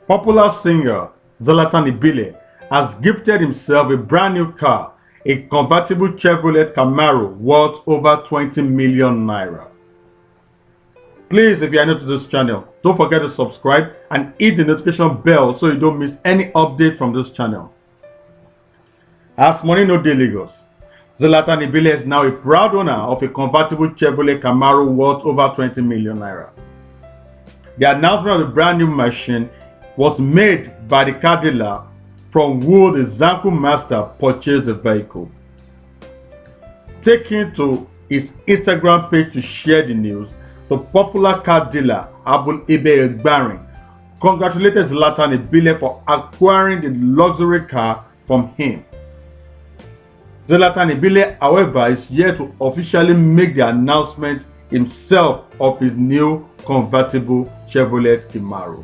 Popular singer Zlatan Ibile has gifted himself a brand new car, a convertible Chevrolet Camaro worth over 20 million naira. Please, if you are new to this channel, don't forget to subscribe and hit the notification bell so you don't miss any update from this channel. As money no dey Lagos, Zlatan Ibile is now a proud owner of a convertible Chevrolet Camaro worth over 20 million naira. The announcement of the brand new machine was made by the car dealer from who the Zanku master purchased the vehicle. Taking to his Instagram page to share the news, the popular car dealer Abul Ibe congratulated Zlatan Ibile for acquiring the luxury car from him. Zlatan Ibile, however, is yet to officially make the announcement himself of his new convertible Chevrolet Camaro.